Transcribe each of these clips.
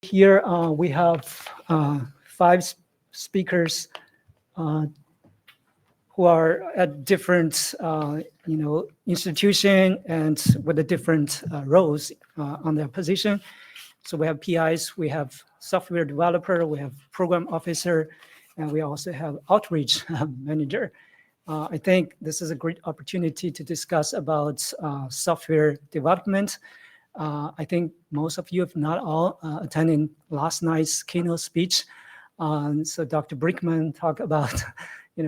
Here we have five speakers who are at different, institution and with the different roles on their position. So we have PIs, we have software developer, we have program officer, and we also have outreach manager. I think this is a great opportunity to discuss about software development. I think most of you, if not all, attending last night's keynote speech. So Dr. Brickman talked about,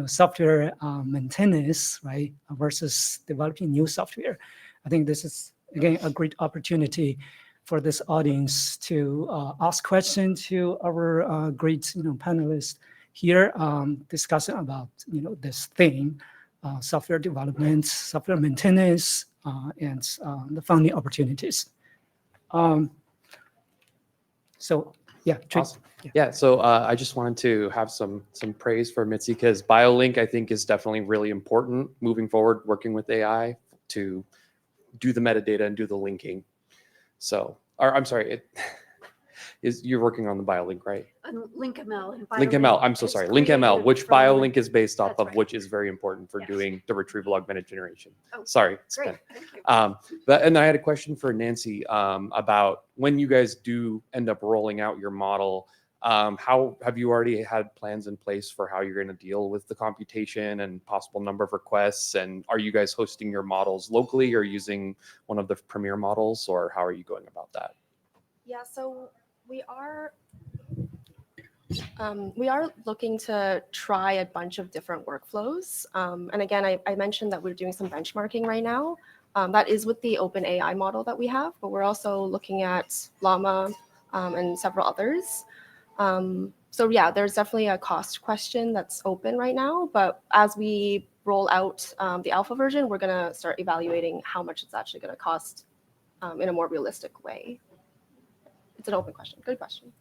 software maintenance, right, versus developing new software. I think this is, again, a great opportunity for this audience to ask questions to our great, panelists here discussing about, this theme, software development, software maintenance, and the funding opportunities. So yeah, awesome. Yeah, so I just wanted to have some praise for Mitzi, because BioLink, I think, is definitely really important moving forward, working with AI to do the metadata and do the linking. So, or I'm sorry, you're working on the BioLink, right? LinkML. LinkML, I'm so sorry. LinkML, which BioLink is based off of, which is very important for doing the retrieval augmented generation. Oh, sorry. Great, thank you. And I had a question for Nancy about when you guys do end up rolling out your model, how have you already had plans in place for how you're going to deal with the computation and possible number of requests? And are you guys hosting your models locally or using one of the premier models, or how are you going about that? Yeah, so we are looking to try a bunch of different workflows. And again, I mentioned that we're doing some benchmarking right now. That is with the OpenAI model that we have, but we're also looking at Llama and several others. So yeah, there's definitely a cost question that's open right now, but as we roll out the alpha version, we're gonna start evaluating how much it's actually gonna cost in a more realistic way. It's an open question, good question.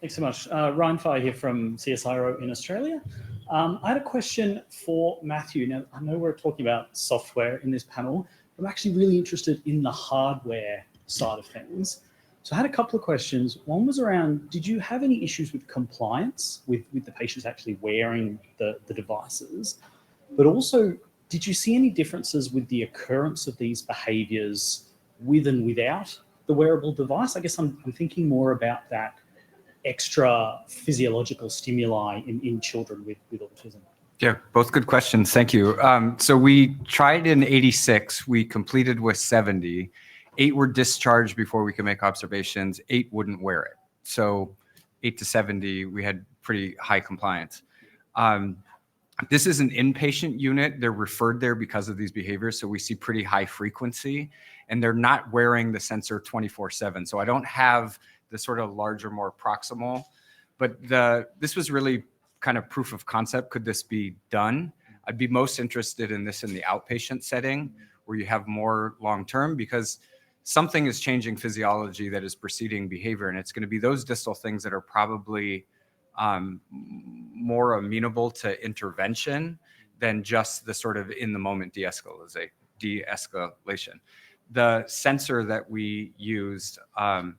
Thanks so much. Ryan Fire here from CSIRO in Australia. I had a question for Matthew. Now, I know we're talking about software in this panel. I'm actually really interested in the hardware side of things. So I had a couple of questions. One was around, did you have any issues with compliance with the patients actually wearing the devices? But also, did you see any differences with the occurrence of these behaviors with and without the wearable device? I guess I'm thinking more about that extra physiological stimuli in children with autism. Yeah, both good questions. Thank you. So we tried in 86. We completed with 70. 8 were discharged before we could make observations. 8 wouldn't wear it. So 8 to 70, we had pretty high compliance. This is an inpatient unit. They're referred there because of these behaviors. So we see pretty high frequency, and they're not wearing the sensor 24/7. So I don't have the sort of larger, more proximal, but this was really kind of proof of concept. Could this be done? I'd be most interested in this in the outpatient setting where you have more long-term, because something is changing physiology that is preceding behavior. And it's going to be those distal things that are probably more amenable to intervention than just the sort of in the moment de-escalation. The sensor that we used, I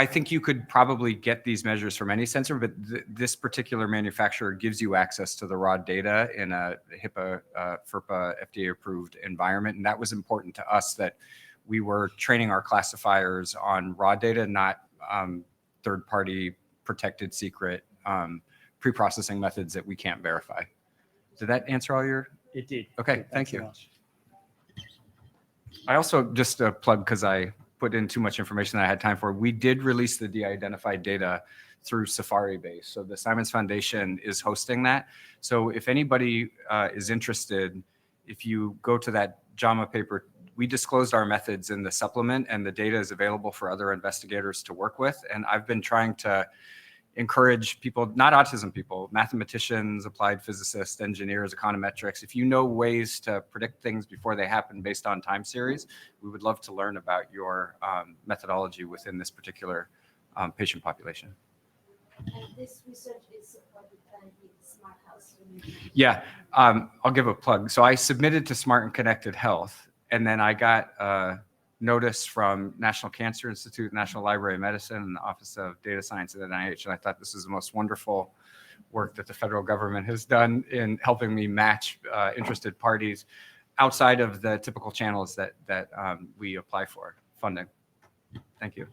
think you could probably get these measures from any sensor, but this particular manufacturer gives you access to the raw data in a HIPAA, FERPA, FDA-approved environment. And that was important to us, that we were training our classifiers on raw data, not third-party protected secret pre-processing methods that we can't verify. Did that answer all your? It did. Okay, thank you. So much. I also, just a plug, because I put in too much information that I had time for, we did release the de-identified data through Safari Base. So the Simons Foundation is hosting that. So if anybody is interested, if you go to that JAMA paper, we disclosed our methods in the supplement, and the data is available for other investigators to work with. And I've been trying to encourage people, not autism people, mathematicians, applied physicists, engineers, econometrics. If you know ways to predict things before they happen based on time series, we would love to learn about your methodology within this particular patient population. And this research is supported by the Yeah, I'll give a plug. So I submitted to Smart and Connected Health, and then I got a notice from National Cancer Institute, National Library of Medicine, and the Office of Data Science at NIH. And I thought this is the most wonderful work that the federal government has done in helping me match interested parties outside of the typical channels that we apply for funding. Thank you.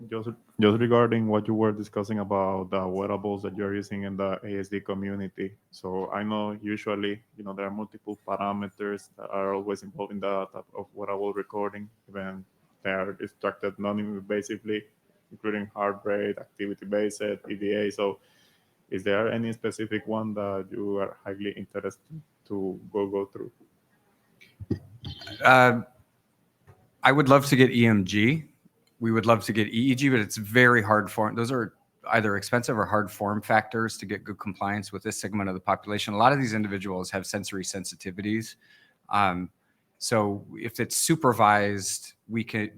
Just regarding what you were discussing about the wearables that you're using in the ASD community. So I know usually, there are multiple parameters that are always involved in the type of wearable recording, even they are extracted non-invasively, including heart rate, activity-based, EDA. So is there any specific one that you are highly interested to go through? I would love to get EMG. We would love to get EEG, but it's very hard form. Those are either expensive or hard form factors to get good compliance with this segment of the population. A lot of these individuals have sensory sensitivities. So if it's supervised, we can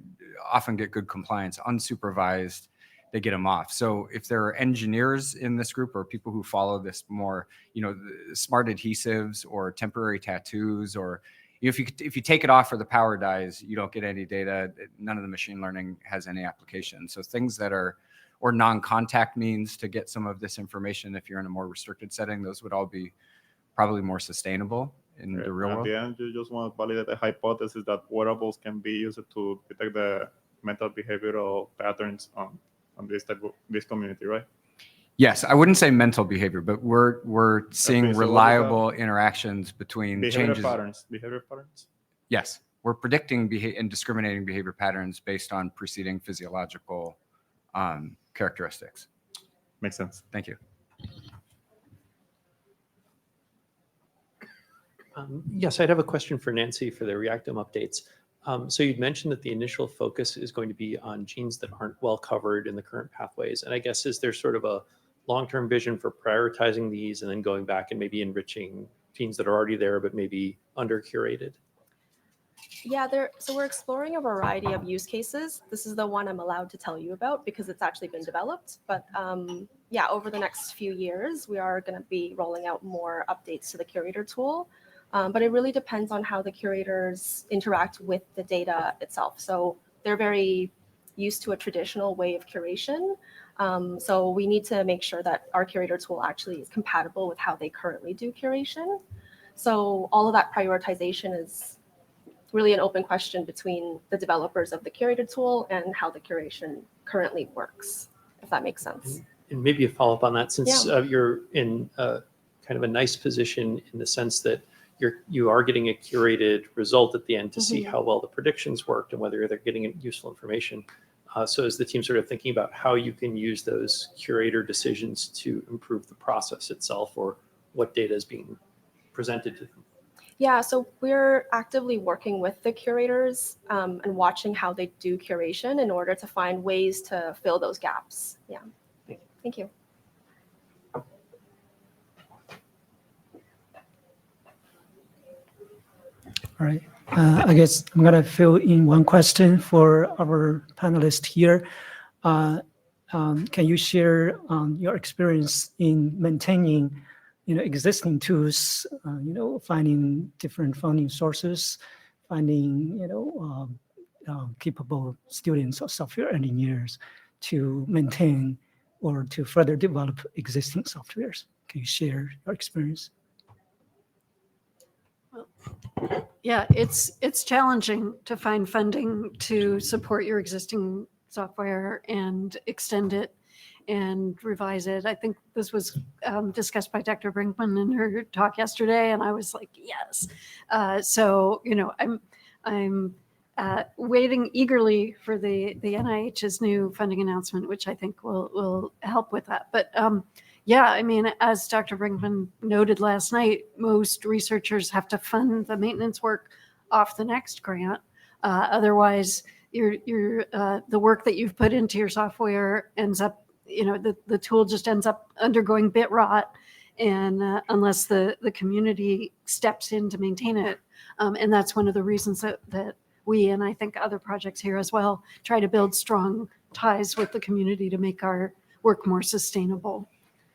often get good compliance. Unsupervised, they get them off. So if there are engineers in this group or people who follow this more, smart adhesives or temporary tattoos, or if you take it off or the power dies, you don't get any data. None of the machine learning has any application. So things that are, or non-contact means to get some of this information, if you're in a more restricted setting, those would all be probably more sustainable in the real world. At the end, you just want to validate the hypothesis that wearables can be used to detect the mental behavioral patterns on this community, right? Yes, I wouldn't say mental behavior, but we're seeing Okay, so reliable interactions between changes. Behavior patterns. Yes, we're predicting and discriminating behavior patterns based on preceding physiological characteristics. Makes sense. Thank you. Yes, I'd have a question for Nancy for the Reactome updates. So you'd mentioned that the initial focus is going to be on genes that aren't well covered in the current pathways. And I guess, is there sort of a long-term vision for prioritizing these and then going back and maybe enriching genes that are already there, but maybe under-curated? Yeah, so we're exploring a variety of use cases. This is the one I'm allowed to tell you about because it's actually been developed. But yeah, over the next few years, we are going to be rolling out more updates to the curator tool. But it really depends on how the curators interact with the data itself. So they're very used to a traditional way of curation. So we need to make sure that our curator tool actually is compatible with how they currently do curation. So all of that prioritization is really an open question between the developers of the curator tool and how the curation currently works, if that makes sense. And maybe a follow-up on that, since you're in kind of a nice position in the sense that you are getting a curated result at the end to see how well the predictions worked and whether they're getting useful information. So is the team sort of thinking about how you can use those curator decisions to improve the process itself, or what data is being presented to them? Yeah, so we're actively working with the curators and watching how they do curation in order to find ways to fill those gaps. Yeah, thank you. All right. I guess I'm going to fill in one question for our panelist here. Can you share your experience in maintaining, existing tools, finding different funding sources, finding, capable students or software engineers to maintain or to further develop existing softwares? Can you share your experience? Yeah, it's challenging to find funding to support your existing software and extend it and revise it. I think this was discussed by Dr. Brinkman in her talk yesterday, and I was like, yes. So I'm waiting eagerly for the NIH's new funding announcement, which I think will help with that. But yeah, I mean, as Dr. Brinkman noted last night, most researchers have to fund the maintenance work off the next grant. Otherwise, the work that you've put into your software ends up, the tool just ends up undergoing bit rot, and unless the community steps in to maintain it. And that's one of the reasons that we, and I think other projects here as well, try to build strong ties with the community to make our work more sustainable,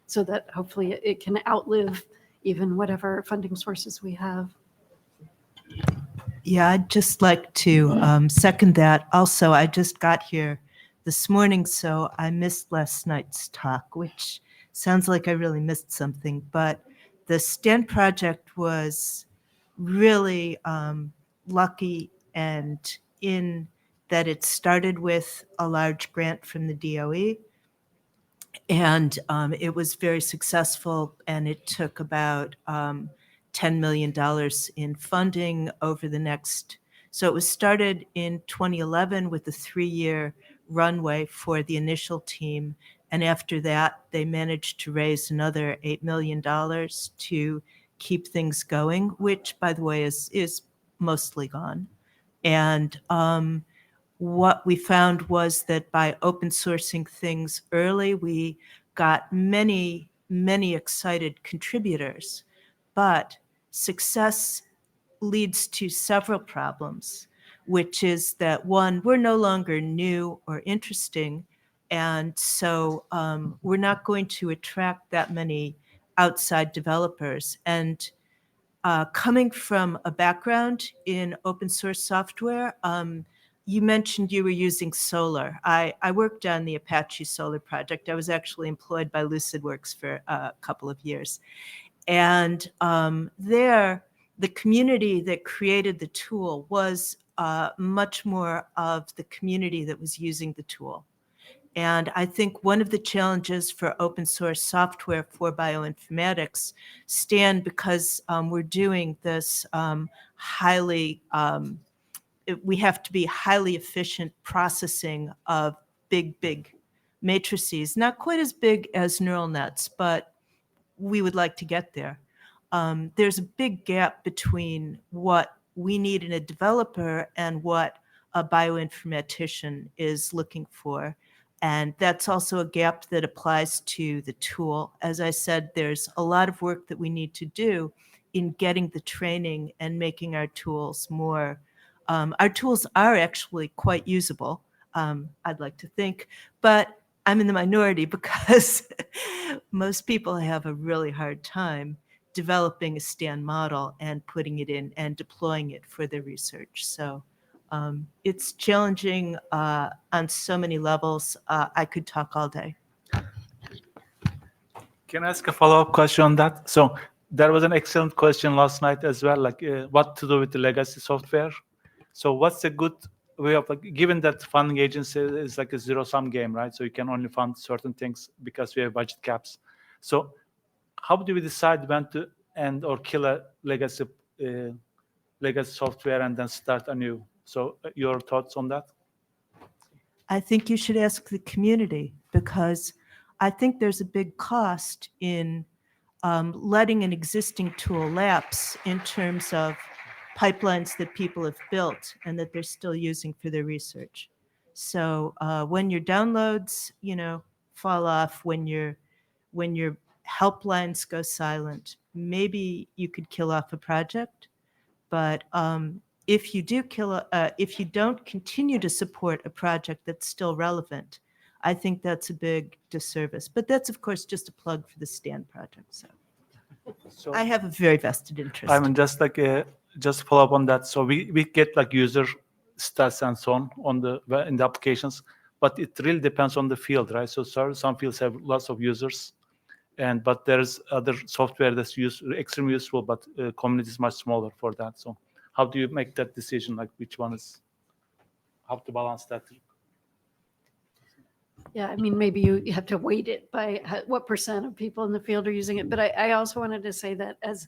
so that hopefully it can outlive even whatever funding sources we have. Yeah, I'd just like to second that. Also, I just got here this morning, so I missed last night's talk, which sounds like I really missed something. But the STAN project was really lucky, and in that it started with a large grant from the DOE, and it was very successful, and it took about $10 million in funding over the next. So it was started in 2011 with a 3-year runway for the initial team. And after that, they managed to raise another $8 million to keep things going, which, by the way, is mostly gone. And what we found was that by open sourcing things early, we got many, many excited contributors. But success leads to several problems, which is that, one, we're no longer new or interesting, and so we're not going to attract that many outside developers. And coming from a background in open source software, you mentioned you were using Solar. I worked on the Apache Solar project. I was actually employed by LucidWorks for a couple of years. And there, the community that created the tool was much more of the community that was using the tool. And I think one of the challenges for open source software for bioinformatics, Stan, because we're doing this we have to be highly efficient processing of big matrices, not quite as big as neural nets, but we would like to get there. There's a big gap between what we need in a developer and what a bioinformatician is looking for. And that's also a gap that applies to the tool. As I said, there's a lot of work that we need to do in getting the training and making our tools more. Our tools are actually quite usable, I'd like to think, but I'm in the minority because most people have a really hard time developing a STAN model and putting it in and deploying it for their research. So it's challenging on so many levels. I could talk all day. Can I ask a follow-up question on that? So there was an excellent question last night as well, like what to do with the legacy software. So what's a good way of, like, given that funding agency is like a zero-sum game, right? So you can only fund certain things because we have budget caps. So how do we decide when to end or kill a legacy software and then start anew? So your thoughts on that? I think you should ask the community, because I think there's a big cost in letting an existing tool lapse in terms of pipelines that people have built and that they're still using for their research. So when your downloads, fall off, when your helplines go silent, maybe you could kill off a project. But if you don't continue to support a project that's still relevant, I think that's a big disservice. But that's, of course, just a plug for the STAN project. So I have a very vested interest. I mean, just follow up on that. So we get like user stats and so on in the applications, but it really depends on the field, right? So some fields have lots of users, but there's other software that's extremely useful, but community is much smaller for that. So how do you make that decision? Like which one is, how to balance that? Yeah, I mean, maybe you have to weight it by what percent of people in the field are using it. But I also wanted to say that as,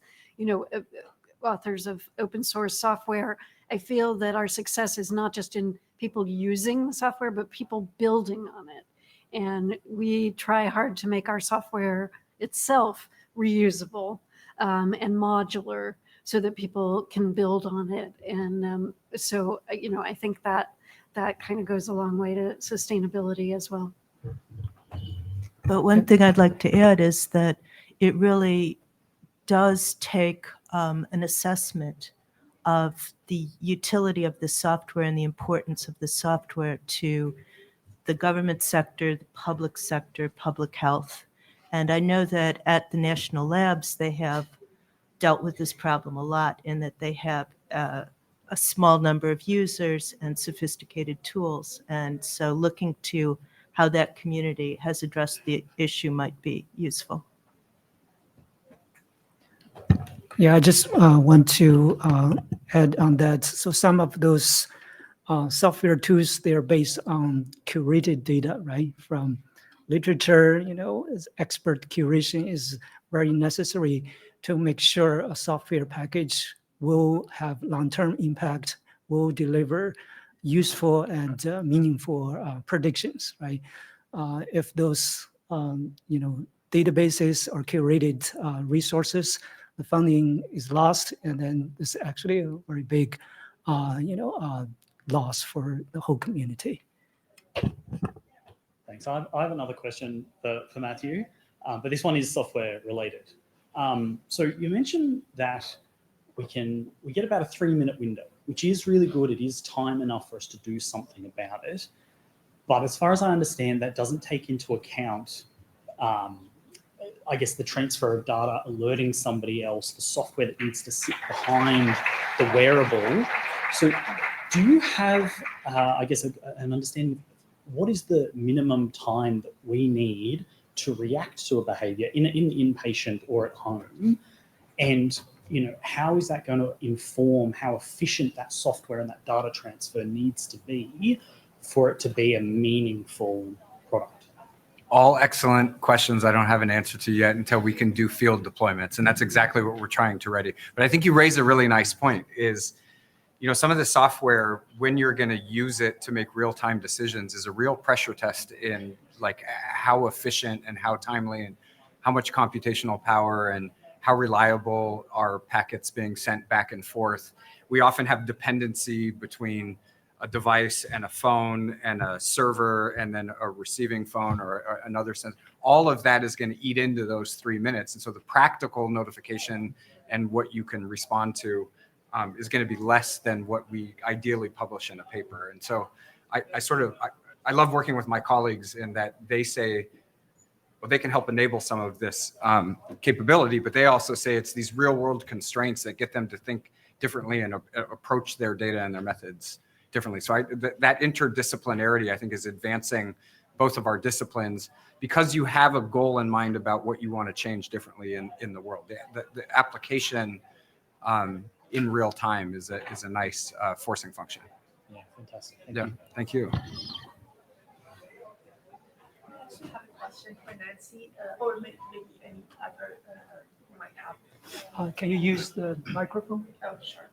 authors of open source software, I feel that our success is not just in people using the software, but people building on it. And we try hard to make our software itself reusable and modular so that people can build on it. And so, I think that kind of goes a long way to sustainability as well. But one thing I'd like to add is that it really does take an assessment of the utility of the software and the importance of the software to the government sector, the public sector, public health. And I know that at the national labs, they have dealt with this problem a lot in that they have a small number of users and sophisticated tools. And so looking to how that community has addressed the issue might be useful. Yeah, I just want to add on that. So some of those software tools, they're based on curated data, right? From literature, as expert curation is very necessary to make sure a software package will have long-term impact, will deliver useful and meaningful predictions, right? If those, databases or curated resources, the funding is lost, and then it's actually a very big, loss for the whole community. Thanks. I have another question for Matthew, but this one is software related. So you mentioned that we get about a 3-minute window, which is really good. It is time enough for us to do something about it. But as far as I understand, that doesn't take into account, I guess, the transfer of data, alerting somebody else, the software that needs to sit behind the wearable. So do you have, I guess, an understanding of what is the minimum time that we need to react to a behavior in inpatient or at home? And, how is that going to inform how efficient that software and that data transfer needs to be for it to be a meaningful product? All excellent questions I don't have an answer to yet until we can do field deployments. And that's exactly what we're trying to ready. But I think you raise a really nice point is, some of the software, when you're going to use it to make real-time decisions, is a real pressure test in like how efficient and how timely and how much computational power and how reliable are packets being sent back and forth. We often have dependency between a device and a phone and a server and then a receiving phone or another sense. All of that is going to eat into those 3 minutes. And so the practical notification and what you can respond to is going to be less than what we ideally publish in a paper. And so I love working with my colleagues in that they say, well, they can help enable some of this capability, but they also say it's these real world constraints that get them to think differently and approach their data and their methods differently. So that interdisciplinarity, I think, is advancing both of our disciplines because you have a goal in mind about what you want to change differently in the world. The application in real time is a nice forcing function. Yeah, fantastic. Thank you. I have a question for Nancy, or maybe any other who might have. Can you use the microphone? Oh, sure.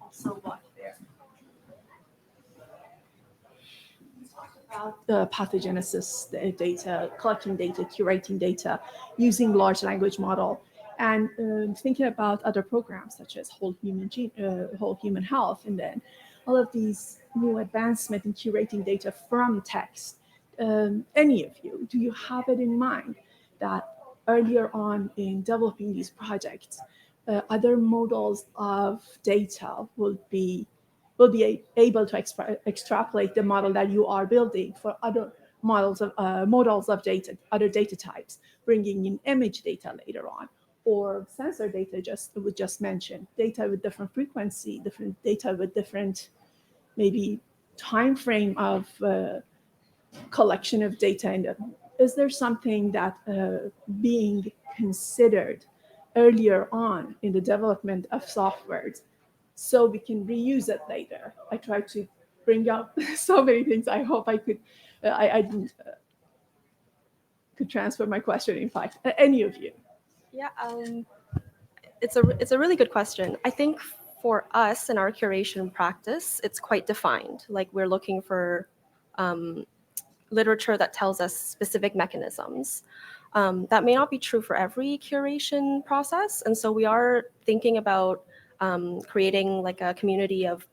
Also walk there. About the pathogenesis data, collecting data, curating data, using large language model, and thinking about other programs such as whole human health, and then all of these new advancement in curating data from text. Any of you, do you have it in mind that earlier on in developing these projects, other models of data will be able to extrapolate the model that you are building for other models of data, other data types, bringing in image data later on, or sensor data we just mentioned, data with different frequency, different data with different maybe time frame of collection of data. And is there something that being considered earlier on in the development of softwares so we can reuse it later? I tried to bring up so many things. I hope I could could transfer my question. In fact, any of you. Yeah, it's a really good question. I think for us in our curation practice, it's quite defined. Like we're looking for literature that tells us specific mechanisms. That may not be true for every curation process. And so we are thinking about creating like a community of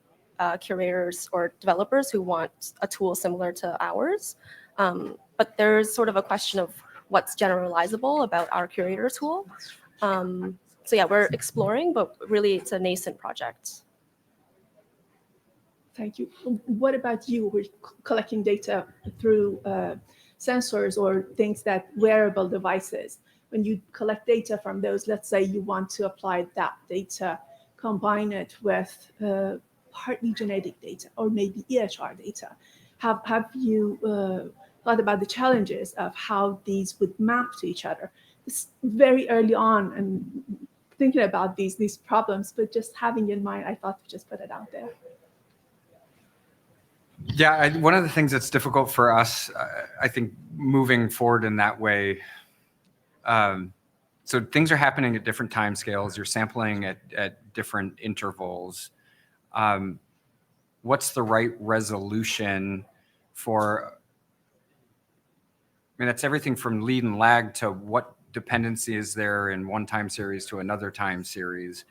curators or developers who want a tool similar to ours. But there's sort of a question of what's generalizable about our curator tool. So yeah, we're exploring, but really it's a nascent project. Thank you. What about you? We're collecting data through sensors or things that wearable devices. When you collect data from those, let's say you want to apply that data, combine it with partly genetic data or maybe EHR data. Have you thought about the challenges of how these would map to each other? It's very early on and thinking about these problems, but just having in mind, I thought to just put it out there. Yeah, one of the things that's difficult for us, I think, moving forward in that way, so things are happening at different time scales. You're sampling at different intervals. What's the right resolution for, I mean, that's everything from lead and lag to what dependency is there in one time series to another time series.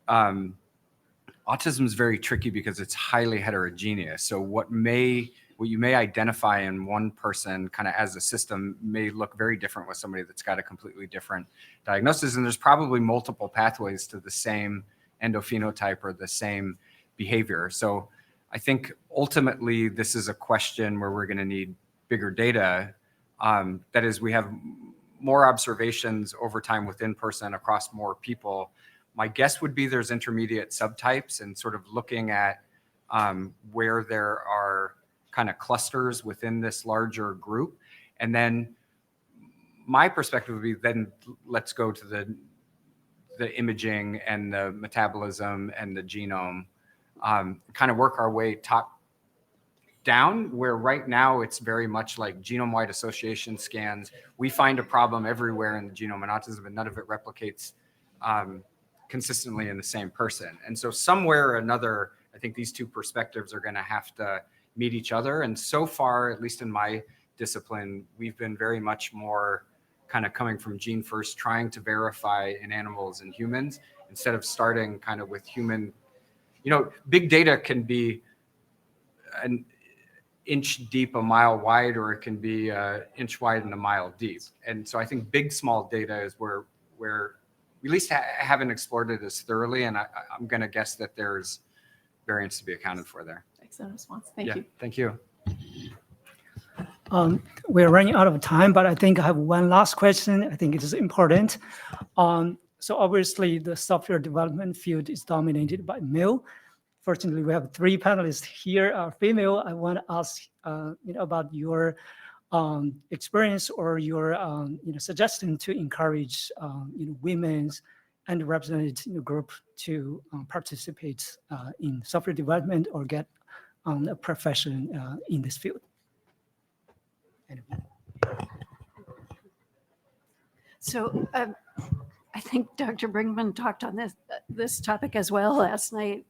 Autism is very tricky because it's highly heterogeneous. So what you may identify in one person kind of as a system may look very different with somebody that's got a completely different diagnosis. And there's probably multiple pathways to the same endophenotype or the same behavior. So I think ultimately this is a question where we're going to need bigger data. That is, we have more observations over time within person across more people. My guess would be there's intermediate subtypes and sort of looking at where there are kind of clusters within this larger group. And then my perspective would be then let's go to the imaging and the metabolism and the genome, kind of work our way top down, where right now it's very much like genome-wide association scans. We find a problem everywhere in the genome in autism, and none of it replicates consistently in the same person. And so somewhere or another, I think these two perspectives are going to have to meet each other. And so far, at least in my discipline, we've been very much more kind of coming from gene first, trying to verify in animals and humans instead of starting kind of with human. You know, big data can be an inch deep, a mile wide, or it can be an inch wide and a mile deep. And so I think big, small data is where we at least haven't explored it as thoroughly. And I'm going to guess that there's variance to be accounted for there. Excellent response. Thank you. Thank you. We're running out of time, but I think I have one last question. I think it is important. So obviously the software development field is dominated by male. Fortunately, we have 3 panelists here are female. I want to ask about your experience or your suggestion to encourage women's underrepresented group to participate in software development or get a profession in this field. Anyway. I think Dr. Brinkman talked on this topic as well last night.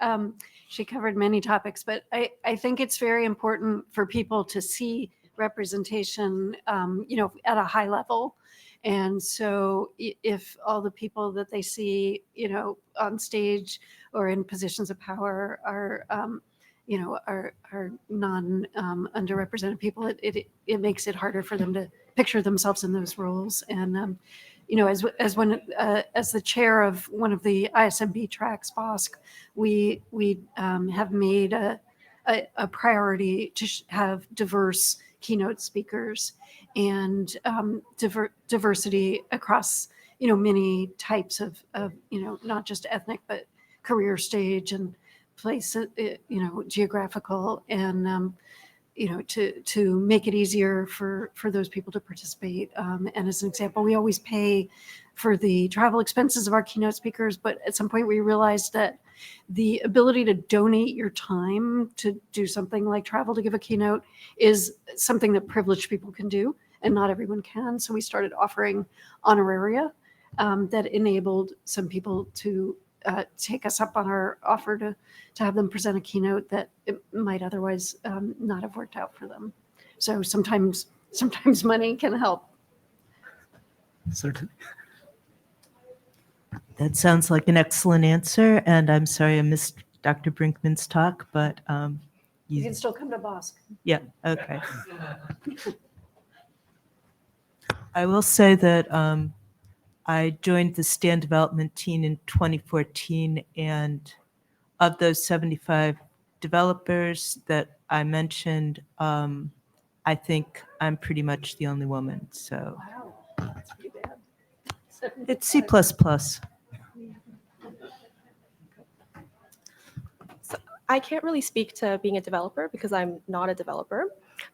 She covered many topics, but I think it's very important for people to see representation, at a high level. And so if all the people that they see, on stage or in positions of power are non-underrepresented people, it makes it harder for them to picture themselves in those roles. And as the chair of one of the ISMB tracks, BOSC, we have made a priority to have diverse keynote speakers and diversity across many types of not just ethnic but career stage and place, geographical, and to make it easier for those people to participate. And as an example, we always pay for the travel expenses of our keynote speakers, but at some point we realized that the ability to donate your time to do something like travel to give a keynote is something that privileged people can do, and not everyone can. So we started offering honoraria that enabled some people to take us up on our offer to have them present a keynote that it might otherwise not have worked out for them. So sometimes money can help. Certainly. That sounds like an excellent answer. And I'm sorry I missed Dr. Brinkman's talk, but You can still come to BOSC. yeah, okay. I will say that I joined the STAN development team in 2014, and of those 75 developers that I mentioned, I think I'm pretty much the only woman. So That's pretty bad. it's C++. I can't really speak to being a developer because I'm not a developer,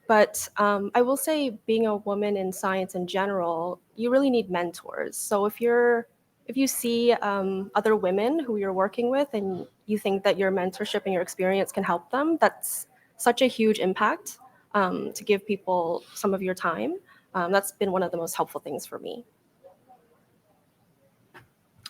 but I will say being a woman in science in general, you really need mentors. So if you see other women who you're working with and you think that your mentorship and your experience can help them, that's such a huge impact to give people some of your time. That's been one of the most helpful things for me.